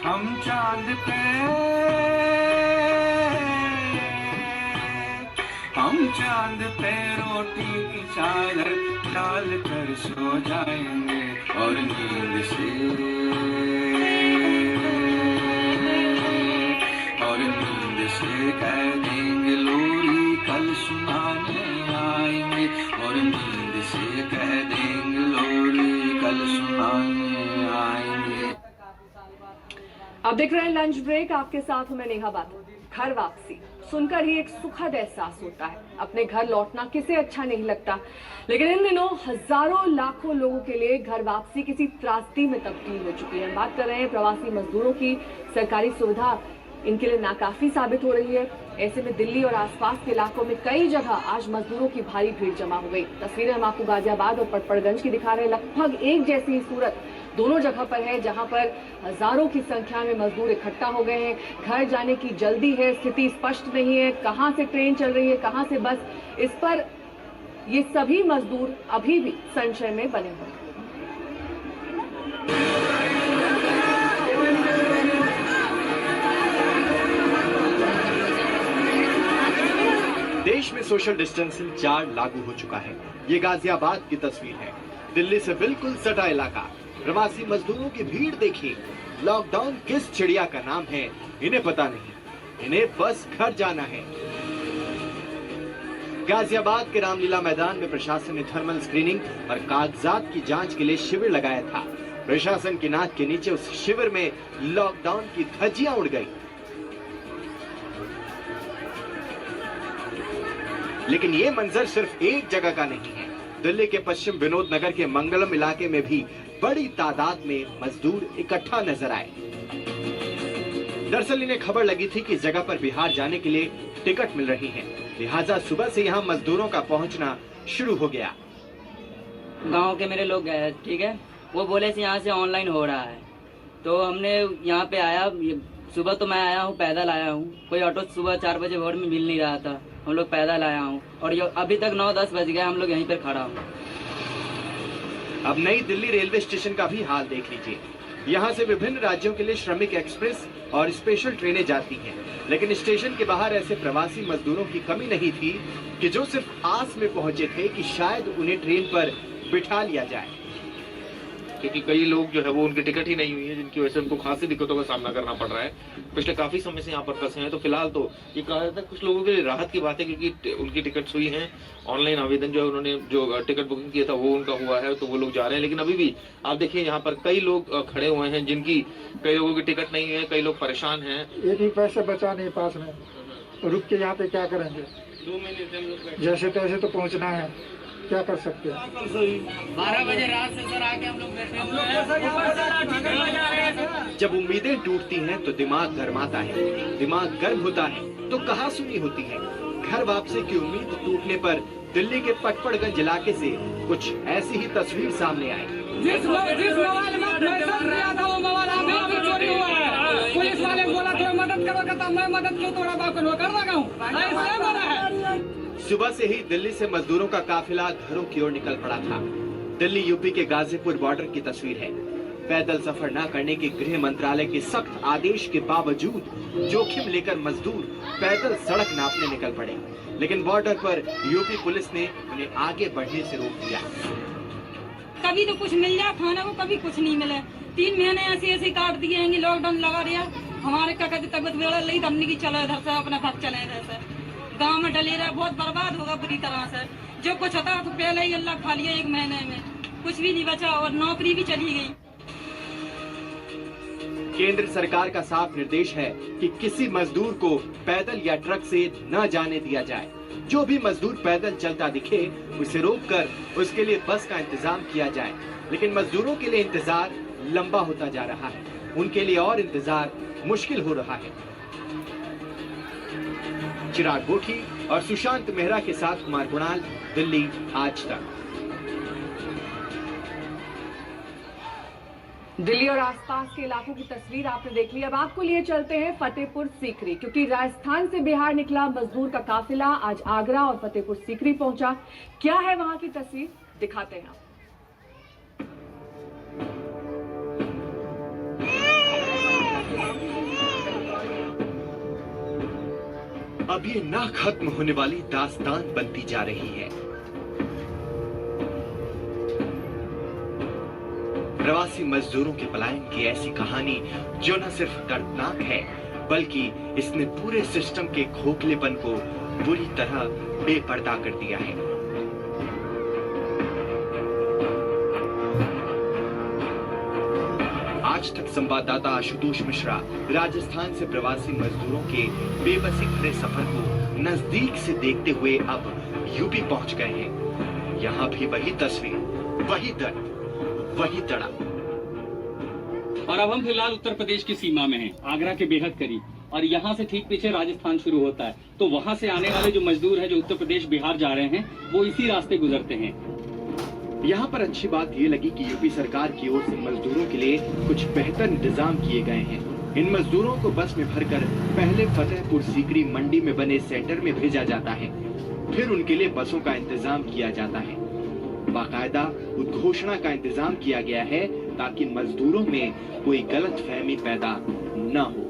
हम चांद पे, हम चांद पे रोटी की चादर डाल कर सो जाएंगे और नींद से, और नींद से कह देंगे लोरी कल सुनाने आएंगे, और नींद से कह देंगे लोरी कल सुनाने आएंगे। आप देख रहे हैं लंच ब्रेक, आपके साथ हूं मैं नेहा बादल। घर वापसी सुनकर ही एक सुखद एहसास होता है। अपने घर लौटना किसे अच्छा नहीं लगता, लेकिन इन दिनों हजारों लाखों लोगों के लिए घर वापसी किसी त्रासदी में तब्दील हो चुकी है। हम बात कर रहे हैं प्रवासी मजदूरों की। सरकारी सुविधा इनके लिए नाकाफी साबित हो रही है। ऐसे में दिल्ली और आसपास के इलाकों में कई जगह आज मजदूरों की भारी भीड़ जमा हो गई। तस्वीरें हम आपको गाजियाबाद और पटपड़गंज की दिखा रहे हैं। लगभग एक जैसी ही सूरत दोनों जगह पर है, जहां पर हजारों की संख्या में मजदूर इकट्ठा हो गए हैं। घर जाने की जल्दी है, स्थिति स्पष्ट नहीं है, कहां से ट्रेन चल रही है, कहां से बस, इस पर ये सभी मजदूर अभी भी संशय में बने हुए हैं। देश में सोशल डिस्टेंसिंग 4 लागू हो चुका है। ये गाजियाबाद की तस्वीर है। दिल्ली से बिल्कुल सटा इलाका। प्रवासी मजदूरों की भीड़ देखिए। लॉकडाउन किस चिड़िया का नाम है इन्हें पता नहीं, इन्हें बस घर जाना है। गाजियाबाद के रामलीला मैदान में प्रशासन ने थर्मल स्क्रीनिंग और कागजात की जांच के लिए शिविर लगाया था। प्रशासन की नाक के नीचे उस शिविर में लॉकडाउन की धज्जियां उड़ गई। लेकिन ये मंजर सिर्फ एक जगह का नहीं है। दिल्ली के पश्चिम विनोद नगर के मंगलम इलाके में भी बड़ी तादाद में मजदूर इकट्ठा नजर आए। दरअसल इन्हें खबर लगी थी कि इस जगह पर बिहार जाने के लिए टिकट मिल रही है, लिहाजा सुबह से यहाँ मजदूरों का पहुँचना शुरू हो गया। गांव के मेरे लोग गए, ठीक है, वो बोले से यहाँ से ऑनलाइन हो रहा है, तो हमने यहाँ पे आया। सुबह तो मैं आया हूँ, पैदल आया हूँ, कोई ऑटो सुबह 4 बजे भोर में मिल नहीं रहा था, हम लोग पैदल आया हूँ और अभी तक 9-10 बज गए, हम लोग यहीं पर खड़ा हूँ। अब नई दिल्ली रेलवे स्टेशन का भी हाल देख लीजिए। यहाँ से विभिन्न राज्यों के लिए श्रमिक एक्सप्रेस और स्पेशल ट्रेनें जाती हैं, लेकिन स्टेशन के बाहर ऐसे प्रवासी मजदूरों की कमी नहीं थी कि जो सिर्फ आस में पहुंचे थे कि शायद उन्हें ट्रेन पर बिठा लिया जाए, क्योंकि कई लोग जो है वो उनकी टिकट ही नहीं हुई है, जिनकी वजह से उनको खासी दिक्कतों का सामना करना पड़ रहा है। पिछले काफी समय से यहाँ पर फंसे हैं, तो फिलहाल तो ये कहा जाता है कुछ लोगों के लिए राहत की बात है, क्योंकि उनकी टिकट हुई है। ऑनलाइन आवेदन जो है उन्होंने जो टिकट बुकिंग किया था वो उनका हुआ है, तो वो लोग जा रहे हैं। लेकिन अभी भी आप देखिए यहाँ पर कई लोग खड़े हुए हैं जिनकी, कई लोगों की टिकट नहीं है, कई लोग परेशान है। एक भी पैसे बचा नहीं पास में, रुक के यहाँ पे क्या करेंगे? 2 महीने से हम लोग जैसे तैसे तो पहुँचना है, क्या कर सकते हैं? 12 बजे रात से सर आके हम लोग बैठे हुए हैं। जब उम्मीदें टूटती हैं तो दिमाग गर्माता है, दिमाग गर्म होता है तो कहासुनी होती है। घर वापसी की उम्मीद टूटने पर दिल्ली के पटपड़गंज इलाके से कुछ ऐसी ही तस्वीर सामने आई। जिस मोबाइल में मैसेज दिया था वो मोबाइल अभी चोरी हुआ है। पुलिस वाले बोला थोड़ा मदद करो, कहता मैं मदद क्यों तोड़ा बाप कर लगा हूँ, ऐसे बोला है। सुबह से ही दिल्ली से मजदूरों का काफिला घरों की ओर निकल पड़ा था। दिल्ली यूपी के गाजीपुर बॉर्डर की तस्वीर है। पैदल सफर न करने के गृह मंत्रालय के सख्त आदेश के बावजूद जोखिम लेकर मजदूर पैदल सड़क नापने निकल पड़े, लेकिन बॉर्डर पर यूपी पुलिस ने उन्हें आगे बढ़ने से रोक दिया। कभी तो कुछ मिल जाए खाने को, कभी कुछ नहीं मिले। 3 महीने ऐसे काट दिए हैं, लॉकडाउन लगा दिया। हमारे का कहते तबियत बिगड़ रही, तो हमने की चलो इधर से अपना घर चले इधर से। गांव में डले रहा, बहुत बर्बाद होगा बुरी तरह से। जो कुछ था तो पहले ही अल्लाह खा लिया, 1 महीने में कुछ भी नहीं बचा और नौकरी भी चली गई। केंद्र सरकार का साफ निर्देश है कि किसी मजदूर को पैदल या ट्रक से न जाने दिया जाए। जो भी मजदूर पैदल चलता दिखे उसे रोककर उसके लिए बस का इंतजाम किया जाए। लेकिन मजदूरों के लिए इंतजार लंबा होता जा रहा है, उनके लिए और इंतजार मुश्किल हो रहा है। चिराग गोठी और सुशांत मेहरा के साथ कुमार कुणाल, दिल्ली आज तक। दिल्ली और आसपास के इलाकों की तस्वीर आपने देख ली। अब आपको लिए चलते हैं फतेहपुर सीकरी, क्योंकि राजस्थान से बिहार निकला मजदूर का काफिला आज आगरा और फतेहपुर सीकरी पहुंचा। क्या है वहां की तस्वीर, दिखाते हैं आप। अब ये ना खत्म होने वाली दास्तान बनती जा रही है। प्रवासी मजदूरों के पलायन की ऐसी कहानी जो न सिर्फ दर्दनाक है बल्कि इसने पूरे सिस्टम के खोखलेपन को बुरी तरह बेपर्दा कर दिया है। आज तक संवाददाता आशुतोष मिश्रा राजस्थान से प्रवासी मजदूरों के बेबसी भरे सफर को नजदीक से देखते हुए अब यूपी पहुंच गए हैं। यहाँ भी वही तस्वीर, वही दर्द, वही तड़प। और अब हम फिलहाल उत्तर प्रदेश की सीमा में हैं, आगरा के बेहद करीब, और यहाँ से ठीक पीछे राजस्थान शुरू होता है। तो वहाँ से आने वाले जो मजदूर हैं जो उत्तर प्रदेश बिहार जा रहे हैं वो इसी रास्ते गुजरते हैं। यहाँ पर अच्छी बात ये लगी कि यूपी सरकार की ओर से मजदूरों के लिए कुछ बेहतर इंतजाम किए गए हैं। इन मजदूरों को बस में भरकर पहले फतेहपुर सीकरी मंडी में बने सेंटर में भेजा जाता है, फिर उनके लिए बसों का इंतजाम किया जाता है। बाकायदा उद्घोषणा का इंतजाम किया गया है ताकि मजदूरों में कोई गलतफहमी पैदा न हो।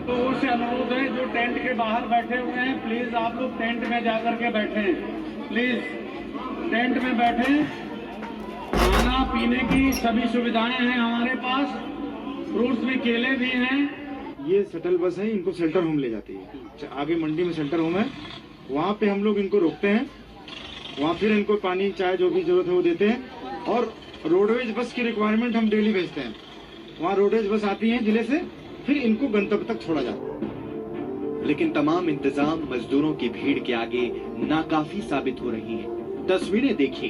तो से अनुरोध है जो टेंट के बाहर बैठे हुए हैं, प्लीज आप लोग टेंट में जाकर के बैठे, प्लीज टेंट में बैठे। खाना पीने की सभी सुविधाएं हैं हमारे पास, फ्रूट्स में केले भी हैं। ये शटल बस है, इनको सेंटर होम ले जाती है। आगे मंडी में सेंटर होम है, वहाँ पे हम लोग इनको रोकते हैं, वहाँ फिर इनको पानी चाय जो भी जरूरत है वो देते हैं। और रोडवेज बस की रिक्वायरमेंट हम डेली भेजते हैं, वहाँ रोडवेज बस आती है जिले से, फिर इनको गंतव्य तक छोड़ा जाता है। लेकिन तमाम इंतजाम मजदूरों की भीड़ के आगे नाकाफी साबित हो रही हैं। तस्वीरें देखिए,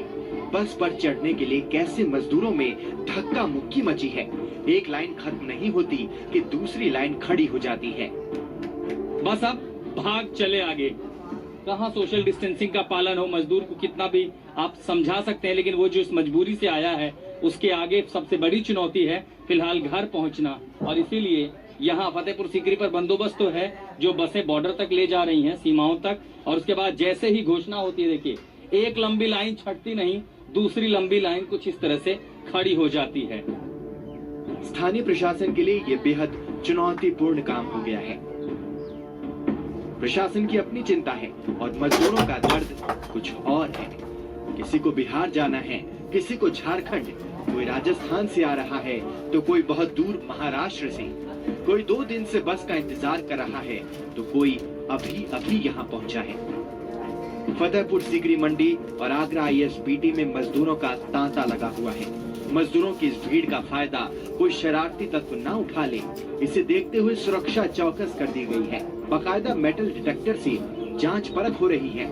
बस पर चढ़ने के लिए कैसे मजदूरों में धक्का मुक्की मची है। एक लाइन खत्म नहीं होती कि दूसरी लाइन खड़ी हो जाती है। बस अब भाग चले आगे। कहाँ सोशल डिस्टेंसिंग का पालन हो, मजदूर को कितना भी आप समझा सकते हैं, लेकिन वो जो इस मजबूरी से आया है उसके आगे सबसे बड़ी चुनौती है फिलहाल घर पहुंचना। और इसीलिए यहाँ फतेहपुर सीकरी पर बंदोबस्त तो है, जो बसें बॉर्डर तक ले जा रही हैं, सीमाओं तक, और उसके बाद जैसे ही घोषणा होती है, देखिए एक लंबी लाइन छटती नहीं, दूसरी लंबी लाइन कुछ इस तरह से खड़ी हो जाती है। स्थानीय प्रशासन के लिए ये बेहद चुनौतीपूर्ण काम हो गया है। प्रशासन की अपनी चिंता है और मजदूरों का दर्द कुछ और है। किसी को बिहार जाना है, किसी को झारखंड, कोई राजस्थान से आ रहा है तो कोई बहुत दूर महाराष्ट्र से, कोई 2 दिन से बस का इंतजार कर रहा है तो कोई अभी अभी यहाँ पहुँचा है। फतेहपुर सीकरी मंडी और आगरा ISBT में मजदूरों का तांता लगा हुआ है। मजदूरों की इस भीड़ का फायदा कोई शरारती तत्व न उठा ले, इसे देखते हुए सुरक्षा चौकस कर दी गई है। बाकायदा मेटल डिटेक्टर से जांच परख हो रही है।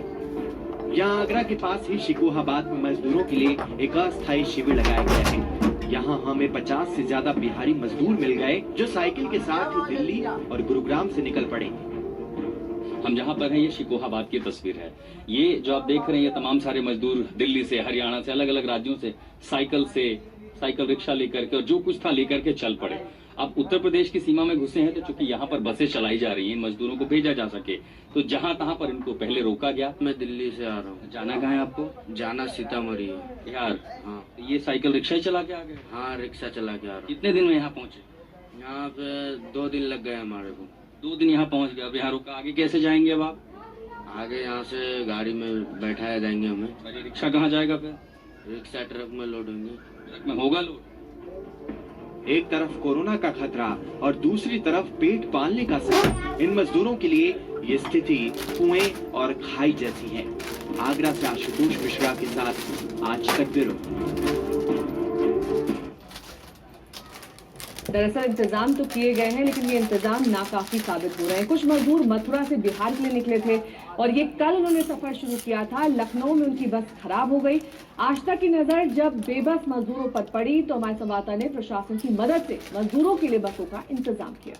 यहाँ आगरा के पास ही शिकोहाबाद में मजदूरों के लिए एक अस्थायी शिविर लगाया गया है। यहाँ हमें 50 से ज्यादा बिहारी मजदूर मिल गए जो साइकिल के साथ ही दिल्ली और गुरुग्राम से निकल पड़े। हम जहाँ पर हैं ये शिकोहाबाद की तस्वीर है। ये जो आप देख रहे हैं ये तमाम सारे मजदूर दिल्ली से, हरियाणा से, अलग अलग राज्यों से साइकिल रिक्शा लेकर के और जो कुछ था लेकर के चल पड़े। अब उत्तर प्रदेश की सीमा में घुसे हैं तो चूंकि यहाँ पर बसें चलाई जा रही हैं, मजदूरों को भेजा जा सके, तो जहाँ तहाँ पर इनको पहले रोका गया। मैं दिल्ली से आ रहा हूँ। जाना कहाँ है आपको? जाना सीतामढ़ी है। यार हाँ, ये साइकिल रिक्शा ही चला के आ गए? हाँ, रिक्शा चला के आ रहा हूँ। कितने दिन में यहाँ पहुँचे? यहाँ पे 2 दिन लग गए हमारे को। 2 दिन यहाँ पहुँच गए, अब यहाँ रुका, आगे कैसे जाएंगे अब आप? आगे यहाँ से गाड़ी में बैठाया जाएंगे हमें। अरे रिक्शा कहाँ जाएगा फिर? रिक्शा ट्रक में लोड होंगे। ट्रक में होगा लोड? एक तरफ कोरोना का खतरा और दूसरी तरफ पेट पालने का सवाल। इन मजदूरों के लिए ये स्थिति कुएं और खाई जैसी है। आगरा से आशुतोष मिश्रा के साथ आज तक ब्यूरो। दरअसल इंतजाम तो किए गए हैं लेकिन ये इंतजाम नाकाफी साबित हो रहे हैं। कुछ मजदूर मथुरा से बिहार के लिए निकले थे और ये कल उन्होंने सफर शुरू किया था। लखनऊ में उनकी बस खराब हो गई। आज तक की नजर जब बेबस मजदूरों पर पड़ी तो हमारे संवाददाता ने प्रशासन की मदद से मजदूरों के लिए बसों का इंतजाम किया।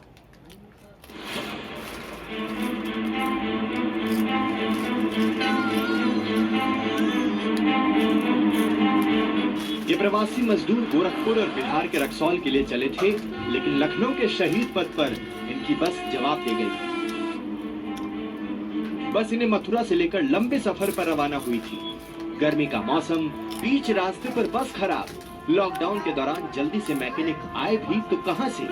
ये प्रवासी मजदूर गोरखपुर और बिहार के रक्सौल के लिए चले थे, लेकिन लखनऊ के शहीद पथ पर इनकी बस जवाब दे गई। बस इन्हें मथुरा से लेकर लंबे सफर पर रवाना हुई थी। गर्मी का मौसम, बीच रास्ते पर बस खराब। लॉकडाउन के दौरान जल्दी से मैकेनिक आए भी तो कहां से।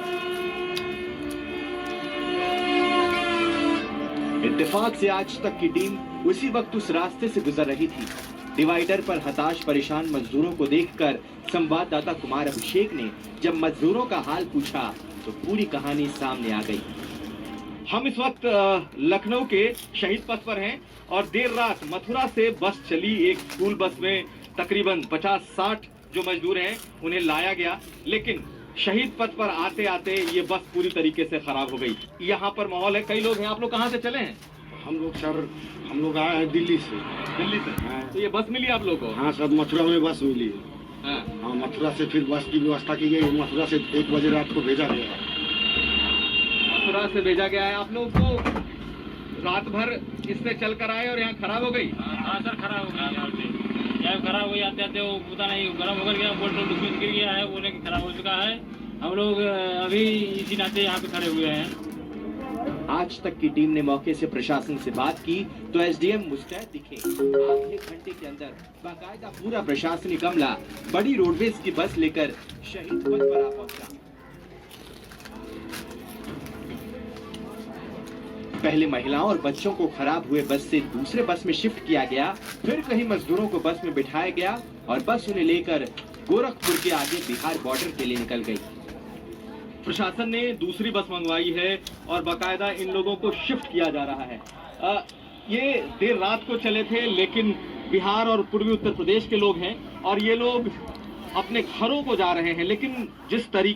इत्तेफाक से आज तक की टीम उसी वक्त उस रास्ते से गुजर रही थी। डिवाइडर पर हताश परेशान मजदूरों को देखकर संवाददाता कुमार अभिषेक ने जब मजदूरों का हाल पूछा तो पूरी कहानी सामने आ गई। हम इस वक्त लखनऊ के शहीद पथ पर हैं और देर रात मथुरा से बस चली। एक स्कूल बस में तकरीबन 50-60 जो मजदूर हैं उन्हें लाया गया, लेकिन शहीद पथ पर आते आते ये बस पूरी तरीके से खराब हो गई। यहाँ पर माहौल है, कई लोग हैं। आप लोग कहाँ से चले हैं? हम लोग आए हैं दिल्ली से। दिल्ली से? तो ये बस मिली आप लोग को? हाँ सर, मथुरा में बस मिली। हाँ, मथुरा से फिर बस की व्यवस्था की गई। मथुरा से 1 बजे रात को भेजा गया। मथुरा से भेजा गया है। आप लोग को रात भर इससे चल कर आए और यहाँ खराब हो गई? हाँ सर, खराब हो गई। यहाँ खराब हो गई, आते आते वो पता नहीं गर्म होकर गया, बोतल डुबकी गिर गया है, बोले कि खराब हो चुका है। हम लोग अभी इसी नाते यहाँ पे खड़े हुए हैं। आज तक की टीम ने मौके से प्रशासन से बात की तो एसडीएम मुस्तैद दिखे। आधे घंटे के अंदर बाकायदा पूरा प्रशासनिक अमला बड़ी रोडवेज की बस लेकर शहीद पथ पर आ पहुंचा। पहले महिलाओं और बच्चों को खराब हुए बस से दूसरे बस में शिफ्ट किया गया, फिर कहीं मजदूरों को बस में बिठाया गया और बस उन्हें लेकर गोरखपुर के आगे बिहार बॉर्डर के लिए निकल गई। प्रशासन ने दूसरी बस मंगवाई है और बाकायदा इन लोगों को शिफ्ट किया जा रहा है। ये देर रात को चले थे, लेकिन बिहार और पूर्वी उत्तर प्रदेश के लोग हैं और ये लोग अपने घरों को जा रहे हैं, लेकिन जिस तरीके